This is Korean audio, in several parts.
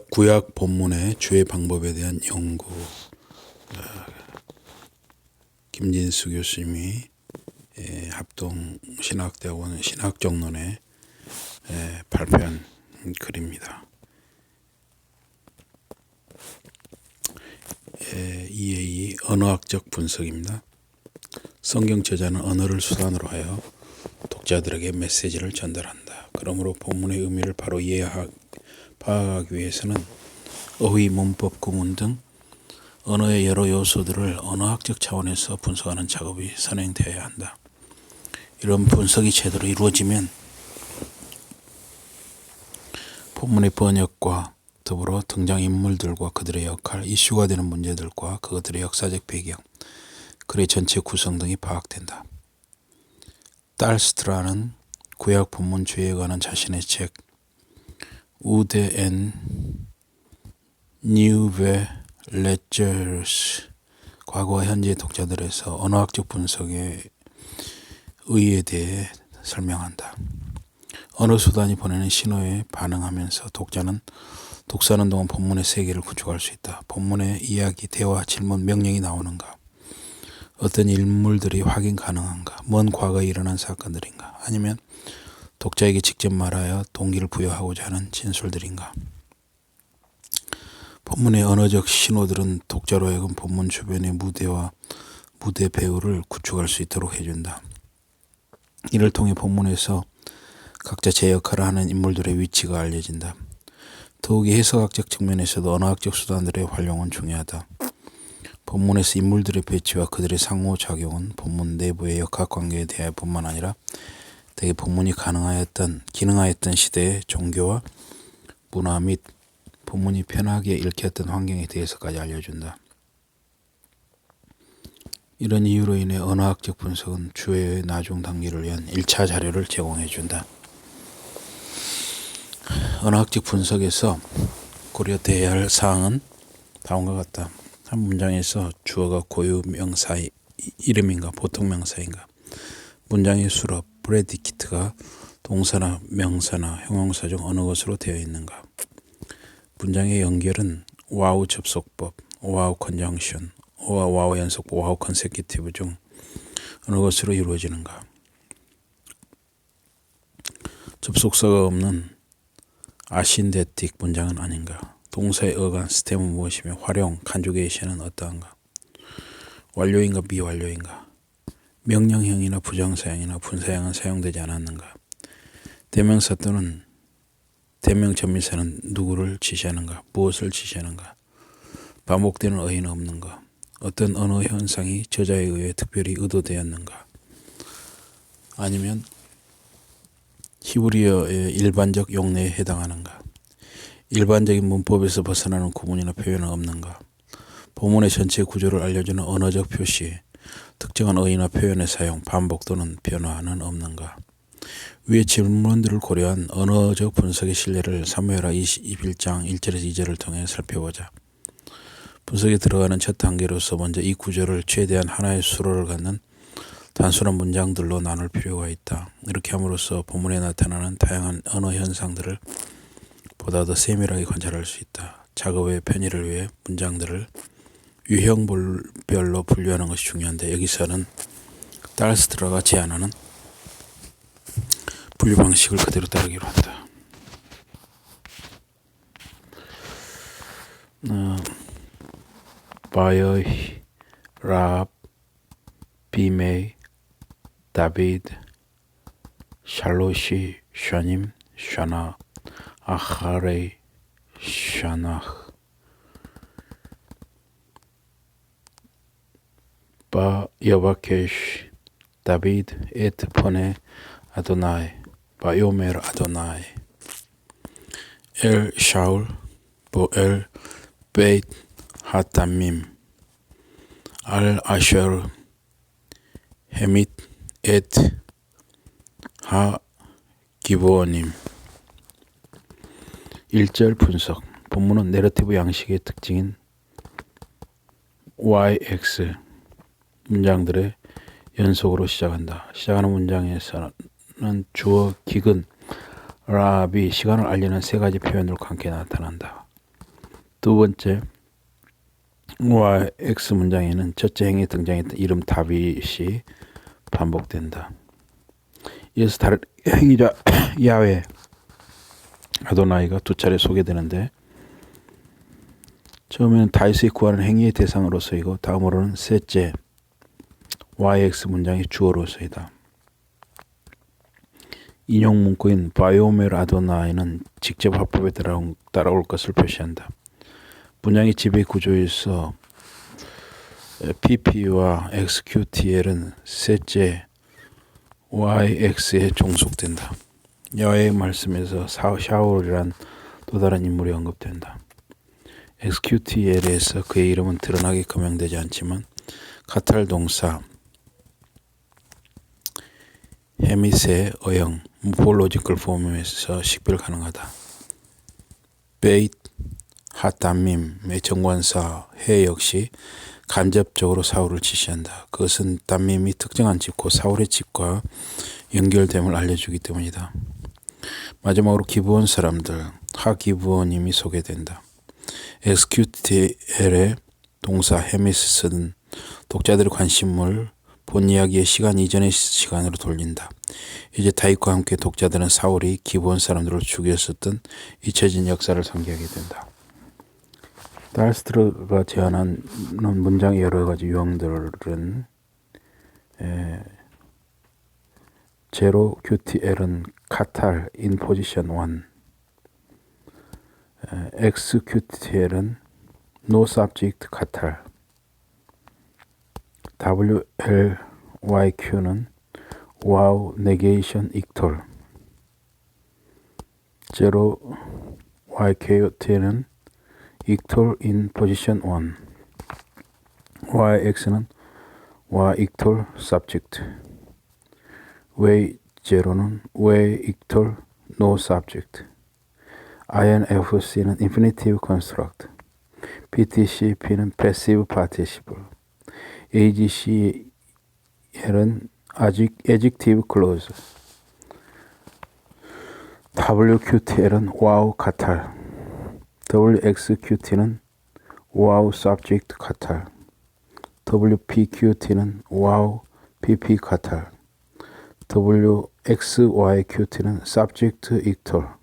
구약 본문의 주의 방법에 대한 연구. 김진수 교수님이 합동신학대학원 신학정론에 발표한 글입니다. EA 언어학적 분석입니다. 성경 저자는 언어를 수단으로 하여 독자들에게 메시지를 전달한다. 그러므로 본문의 의미를 바로 파악하기 위해서는 어휘, 문법, 구문 등 언어의 여러 요소들을 언어학적 차원에서 분석하는 작업이 선행되어야 한다. 이런 분석이 제대로 이루어지면 본문의 번역과 더불어 등장인물들과 그들의 역할, 이슈가 되는 문제들과 그들의 역사적 배경, 글의 전체 구성 등이 파악된다. 딸스트라는 구약 본문 주의에 관한 자신의 책 우데 앤 뉴베 레저스 과거와 현재의 독자들에서 언어학적 분석의 의의에 대해 설명한다. 언어 수단이 보내는 신호에 반응하면서 독서하는 동안 본문의 세계를 구축할 수 있다. 본문의 이야기, 대화, 질문, 명령이 나오는가? 어떤 인물들이 확인 가능한가? 먼 과거에 일어난 사건들인가? 아니면 독자에게 직접 말하여 동기를 부여하고자 하는 진술들인가? 본문의 언어적 신호들은 독자로 하여금 본문 주변의 무대와 무대 배우를 구축할 수 있도록 해준다. 이를 통해 본문에서 각자 제 역할을 하는 인물들의 위치가 알려진다. 더욱이 해석학적 측면에서도 언어학적 수단들의 활용은 중요하다. 본문에서 인물들의 배치와 그들의 상호작용은 본문 내부의 역학관계에 대할 뿐만 아니라 대개 본문이 기능하였던 시대의 종교와 문화 및 본문이 편하게 읽혔던 환경에 대해서까지 알려준다. 이런 이유로 인해 언어학적 분석은 주의 나중 단계를 위한 1차 자료를 제공해준다. 언어학적 분석에서 고려되어야 할 사항은 다음과 같다. 한 문장에서 주어가 고유 명사의 이름인가 보통 명사인가, 문장의 수로 프레디키트가 동사나 명사나 형용사 중 어느 것으로 되어 있는가, 문장의 연결은 와우 접속법, 와우 컨정션, 와우 연속법, 와우 컨세큐티브 중 어느 것으로 이루어지는가, 접속사가 없는 아신데틱 문장은 아닌가, 동사의 어간, 스템은 무엇이며 활용, 컨주게이션은 어떠한가, 완료인가 미완료인가, 명령형이나 부정사형이나 분사형은 사용되지 않았는가, 대명사 또는 대명 전미사는 누구를 지시하는가, 무엇을 지시하는가, 반복되는 어휘는 없는가, 어떤 언어 현상이 저자에 의해 특별히 의도되었는가, 아니면 히브리어의 일반적 용례에 해당하는가, 일반적인 문법에서 벗어나는 구문이나 표현은 없는가, 본문의 전체 구조를 알려주는 언어적 표시, 특정한 어휘나 표현의 사용, 반복 또는 변화는 없는가. 위의 질문들을 고려한 언어적 분석의 신뢰를 사무엘하 21장 1절에서 2절을 통해 살펴보자. 분석에 들어가는 첫 단계로서 먼저 이 구조를 최대한 하나의 수로를 갖는 단순한 문장들로 나눌 필요가 있다. 이렇게 함으로써 본문에 나타나는 다양한 언어 현상들을 보다 더 세밀하게 관찰할 수 있다. 작업의 편의를 위해 문장들을 유형별로 분류하는 것이 중요한데, 여기서는 딸스트라가 제안하는 분류 방식을 그대로 따르기로 한다. 바여히, 라합, 비메이, 다비드, 샬롯이, 샤님, 샤나, 아하레이, 샤나흐, 바 여바케시, 다비드, 에트 폰에 아도나이, 바요멜 아도나이, 엘 샤울, 보엘, 베이트 하타밈, 알 아셔르, 헤밋, 에트 하 기브오님. 1절 분석. 본문은 내러티브 양식의 특징인 YX 문장들의 연속으로 시작한다. 시작하는 문장에서는 주어, 기근, 라합이 시간을 알리는 세 가지 표현들과 함께 나타난다. 두 번째, Y, X 문장에는 첫째 행위에 등장했던 이름 다윗이 반복된다. 이어서 다른 행위자 야훼, 아도나이가 두 차례 소개되는데, 처음에는 다윗이 구하는 행위의 대상으로서이고 다음으로는 셋째 YX 문장의 주어로서이다. 인용 문구인 바이오멜 아도나이는 직접 화법에 따라올 것을 표시한다. 문장의 지배 구조에서 PP와 XQTL은 셋째 YX에 종속된다. 야훼의 말씀에서 샤울이란 또 다른 인물이 언급된다. XQTL에서 그의 이름은 드러나게 거명되지 않지만 카탈 동사 헤밋의 어형 모폴로지컬 폼에서 식별 가능하다. 베이트 핫담밈의 정관사 해 역시 간접적으로 사울을 지시한다. 그것은 담밈이 특정한 집고 사울의 집과 연결됨을 알려주기 때문이다. 마지막으로 기브온 사람들 하기브온임이 소개된다. XQTL의 동사 헤미스는 독자들의 관심을 본 이야기의 시간 이전의 시간으로 돌린다. 이제 다윗과 함께 독자들은 사울이 기브온 사람들을 죽였었던 잊혀진 역사를 상기하게 된다. 달스트르가 제안한 문장의 여러 가지 유형들은 제로 QTL은 카탈 in position 1, XQTL은 no subject 카탈, WLYQ는 wow negation 이퀄, 제로 YKT는 equal in position 1, YX는 Y equal subject, way 제로는 way equal no subject, INFC는 infinitive construct, PTCP는 passive participle, AGCL은 adjective clause, WQTL은 wow 카탈, WXQT는 wow subject 카탈, WPQT는 wow PP 카탈, WXYQT는 subject equal,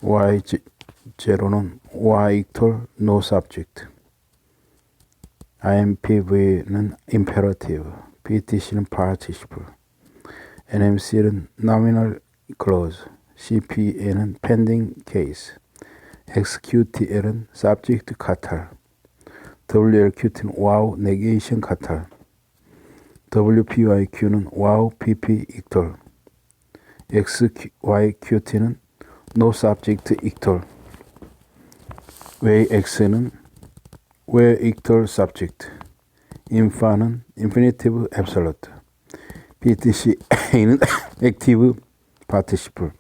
Y0는 Y equal no subject, IMPV는 imperative, PTC는 participle, NMC는 nominal clause, CPA는 pending case, XQTL은 subject 카탈, WLQT는 wow negation 카탈, WPYQ는 wow PP equal, XYQT는 no subject equal, WayX는 where equal subject, infa는 infinitive absolute, PTCA는 active participle,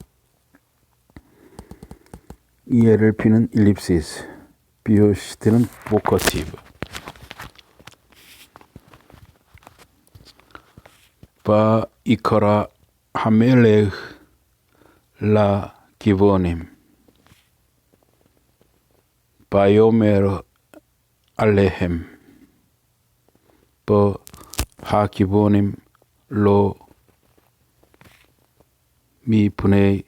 ELLP는 ellipsis, BOCT는 vocative. 바이커라 하멜레흐 라 기브오님 바이오메르 알레헴 하 기브오님 로 미분의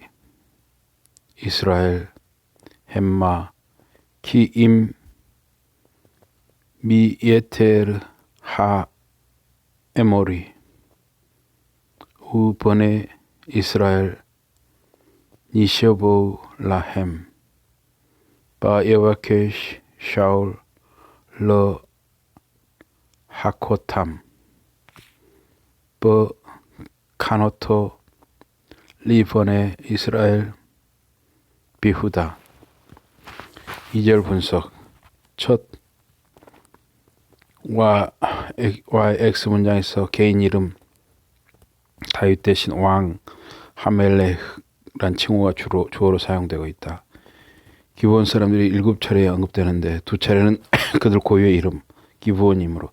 이스라엘 햄마 키임 미예테르 하 에모리 우번의 이스라엘 니셔보 라햄 바예와케시 샤울 러 하코탐 카노토 리번의 이스라엘 비후다. 2절 분석. 첫 YX 문장에서 개인 이름 다윗 대신 왕 하멜렉란 칭호가 주어로 사용되고 있다. 기브온 사람들이 7차례에 언급되는데 2차례는 그들 고유의 이름 기브온이므로,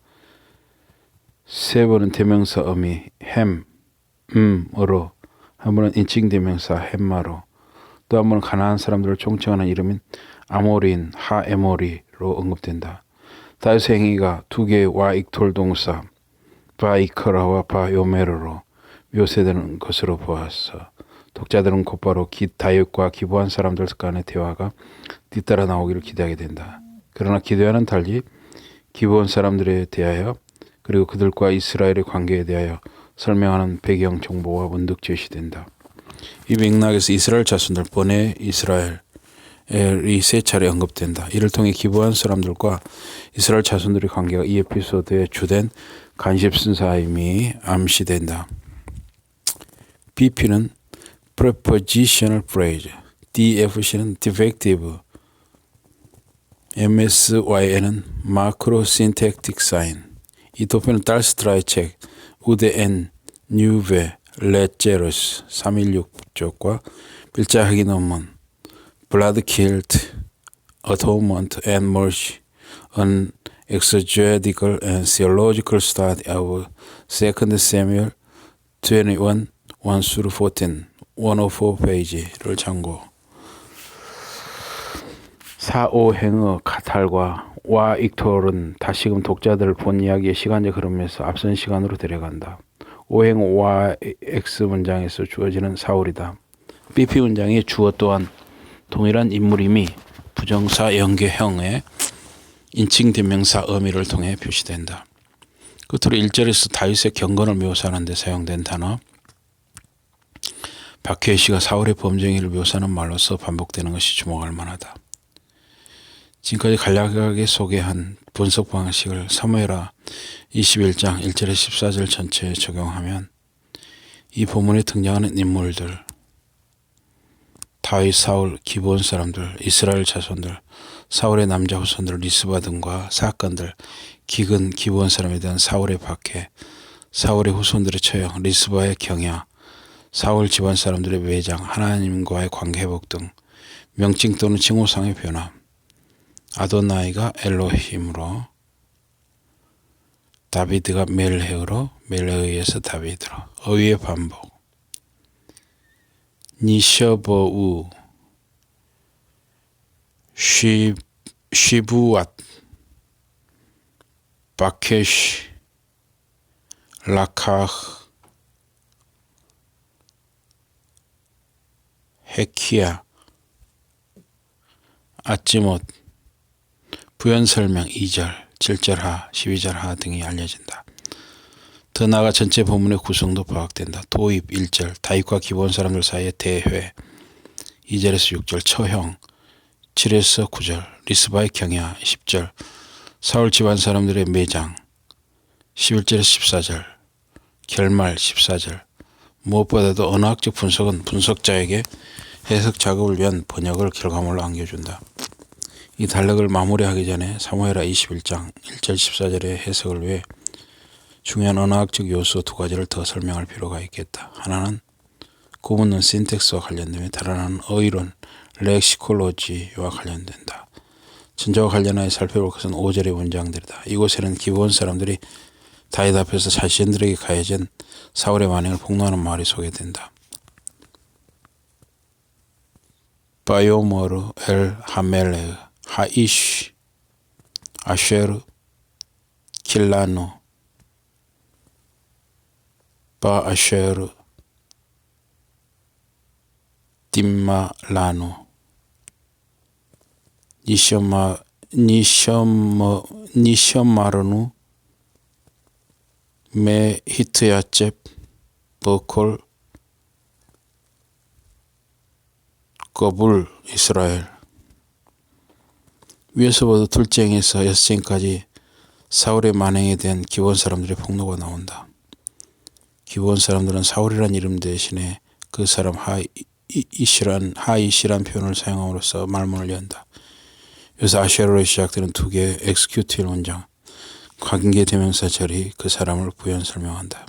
3번은 대명사 어미 햄으로, 한 번은 인칭 대명사 햄마로, 또 한 번 가나안 사람들을 총칭하는 이름인 아모리인 하에모리로 언급된다. 다윗의 행위가 두 개의 와익톨 동사 바이커라와 바요메르로 묘사되는 것으로 보았어. 독자들은 곧바로 다윗과 기부한 사람들 간의 대화가 뒤따라 나오기를 기대하게 된다. 그러나 기대와는 달리 기부한 사람들에 대하여 그리고 그들과 이스라엘의 관계에 대하여 설명하는 배경 정보가 문득 제시된다. 이 맥락에서 이스라엘 자손들 번외 이스라엘이 세 차례 언급된다. 이를 통해 기부한 사람들과 이스라엘 자손들의 관계가 이 에피소드의 주된 관심사임이 암시된다. BP는 Prepositional Phrase, DFC는 Defective, MSYN은 Macro Syntactic Sign. 이 도표는 달스트라이책, 우데 앤 뉴베 레제러스 316쪽과 빌자하기 논문 Blood Killed, Atonement and Mercy, An Exegetical and Theological Study of 2 Samuel 21, 1-14, 104 페이지를 참고. 사오행의 카탈과 와익톨은 다시금 독자들을 본 이야기의 시간적 흐름에서 앞선 시간으로 데려간다. 오행 와X 문장에서 주어지는 사울이다. BP 문장의 주어 또한 동일한 인물임이 부정사 연계형의 인칭 대명사 의미를 통해 표시된다. 끝으로 1절에서 다윗의 경건을 묘사하는 데 사용된 단어 박혜희 씨가 사울의 범죄행위를 묘사하는 말로서 반복되는 것이 주목할 만하다. 지금까지 간략하게 소개한 분석 방식을 사무엘하 21장 1절에 14절 전체에 적용하면 이 본문에 등장하는 인물들, 다윗, 사울, 기브온 사람들, 이스라엘 자손들, 사울의 남자 후손들, 리스바 등과 사건들, 기근, 기브온 사람에 대한 사울의 박해, 사울의 후손들의 처형, 리스바의 경야, 사울 집안 사람들의 매장, 하나님과의 관계 회복 등 명칭 또는 칭호상의 변화, 아도나이가 엘로힘으로, 다비드가 멜헤으로, 멜헤에서 다비드로, 어휘의 반복, 니셔버우, 시부앗, 바케시, 라카흐, 헤키야, 아찌못, 부연설명 2절, 7절 하, 12절 하 등이 알려진다. 더 나아가 전체 본문의 구성도 파악된다. 도입 1절, 다윗과 기브온 사람들 사이의 대회 2절에서 6절, 처형 7에서 9절, 리스바의 경야 10절, 사울 집안 사람들의 매장 11절에서 14절, 결말 14절. 무엇보다도 언어학적 분석은 분석자에게 해석 작업을 위한 번역을 결과물로 안겨준다. 이 단락을 마무리하기 전에 사무엘하 21장 1절 14절의 해석을 위해 중요한 언어학적 요소 두 가지를 더 설명할 필요가 있겠다. 하나는 구문론 신텍스와 관련되며 다른 하나는 어휘론 렉시콜로지와 관련된다. 전자와 관련하여 살펴볼 것은 5절의 문장들이다. 이곳에는 기브온 사람들이 다윗 앞에서 자신들에게 가해진 사울의 만행을 폭로하는 말이 소개된다. 바요머르 엘 하멜레 하이쉬 아쉐르 킬라노 바아쉐르 딤마라노 니셔마르누 메 히트야첵 버콜 거불 이스라엘. 위에서부터 둘째에서 여섯째까지 사울의 만행에 대한 기브온 사람들의 폭로가 나온다. 기브온 사람들은 사울이란 이름 대신에 그 사람 하이시란 표현을 사용함으로써 말문을 연다. 여기서 아쉐르로 시작되는 두 개의 엑스큐티브 문장, 관계대명사 절이 그 사람을 부연 설명한다.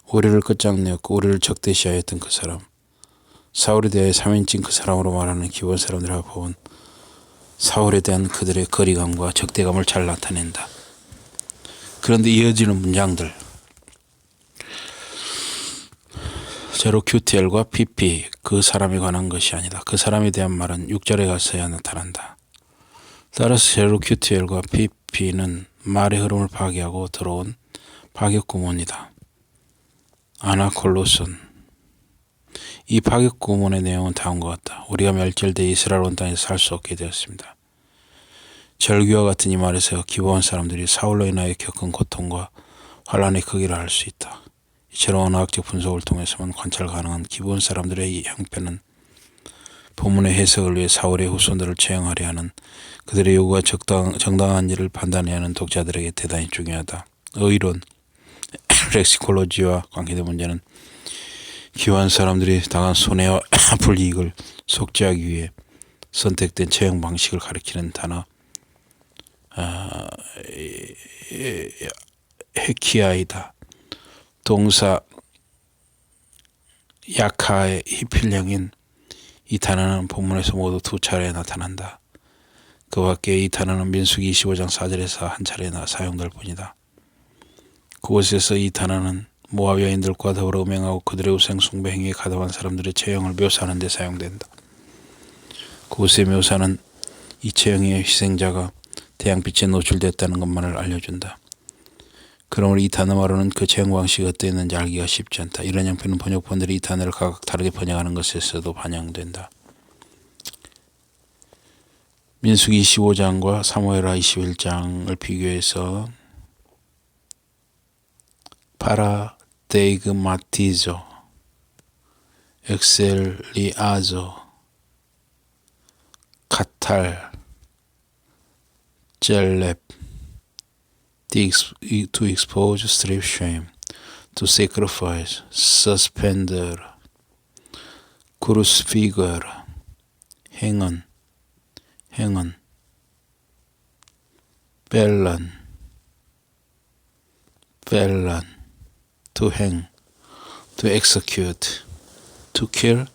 우리를 끝장내었고 우리를 적대시하였던 그 사람, 사울에 대해 3인칭 그 사람으로 말하는 기브온 사람들과 본 사울에 대한 그들의 거리감과 적대감을 잘 나타낸다. 그런데 이어지는 문장들, 제로 QTL과 PP, 그 사람에 관한 것이 아니다. 그 사람에 대한 말은 6절에 가서야 나타난다. 따라서 제로 QTL과 PP는 말의 흐름을 파괴하고 들어온 파격 구문이다. 아나콜로손. 이 파격 구문의 내용은 다음과 같다. 우리가 멸절돼 이스라엘 온 땅에서 살 수 없게 되었습니다. 절규와 같은 이 말에서 기브온 사람들이 사울로 인하여 겪은 고통과 환란의 크기를 알 수 있다. 이처럼 언어학적 분석을 통해서만 관찰 가능한 기브온 사람들의 이 형편은 본문의 해석을 위해 사울의 후손들을 처형하려 하는 그들의 요구가 정당한 일을 판단해야 하는 독자들에게 대단히 중요하다. 의론, 렉시콜로지와 관계된 문제는 기브온 사람들이 당한 손해와 불이익을 속죄하기 위해 선택된 처형 방식을 가리키는 단어 헤키아이다. 동사 야카의 히필령인 이 단어는 본문에서 모두 2차례 나타난다. 그 밖에 이 단어는 민수기 25장 4절에서 한 차례나 사용될 뿐이다. 그곳에서 이 단어는 모압 여인들과 더불어 음행하고 그들의 우상 숭배 행위에 가담한 사람들의 처형을 묘사하는 데 사용된다. 그곳의 묘사는 이 처형의 희생자가 태양빛에 노출됐다는 것만을 알려준다. 그러므로 이 단어만으로는 그 처형 방식이 어땠는지 알기가 쉽지 않다. 이런 형편은 번역본들이 이 단어를 각각 다르게 번역하는 것에서도 반영된다. 민수기 25장과 사무엘하 21장을 비교해서 파라데이그마티조, 엑셀리아조, 카탈, 젤렙, to expose, strip shame, to sacrifice, suspender, crucifigure, 행은, 벨란, to hang, to execute, to kill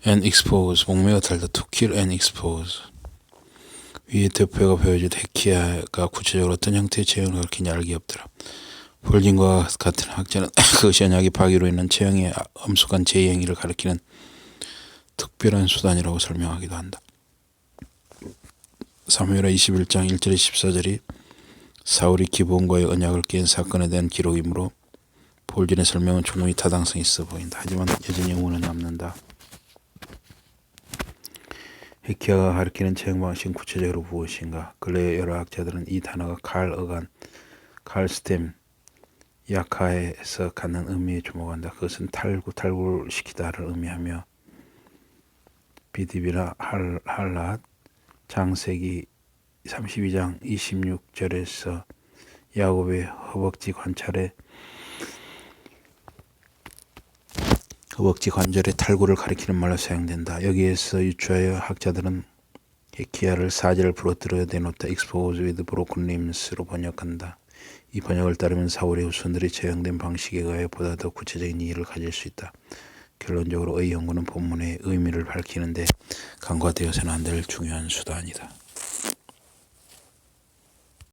and expose, 목매어 달다, to kill and expose. 위에 대표가 보여준 헤키야가 구체적으로 어떤 형태의 처형을 가리키는지 알기 없더라. 폴진과 같은 학자는 그것이 언약의 파기로 인한 처형의 엄숙한 제2행위를 가리키는 특별한 수단이라고 설명하기도 한다. 사무엘하 21장 1절에 14절이 사울이 기브온과의 언약을 깬 사건에 대한 기록이므로 폴진의 설명은 충분히 타당성이 있어 보인다. 하지만 여전히 의문은 남는다. 헤키야가 가리키는 처형 방식은 구체적으로 무엇인가? 근래 여러 학자들은 이 단어가 칼, 어간, 칼스템, 야카에서 갖는 의미에 주목한다. 그것은 탈구시키다를 의미하며 비디비나 할랏, 장세기 32장 26절에서 야곱의 허벅지 관절의 탈구를 가리키는 말로 사용된다. 여기에서 유추하여 학자들은 헤키야를 사절을 부러뜨려 내놓다 expose with broken limbs로 번역한다. 이 번역을 따르면 사울의 후손들이 처형된 방식에 의하여 보다 더 구체적인 이해를 가질 수 있다. 결론적으로 의 연구는 본문의 의미를 밝히는데 간과되어서는 안 될 중요한 수단이다.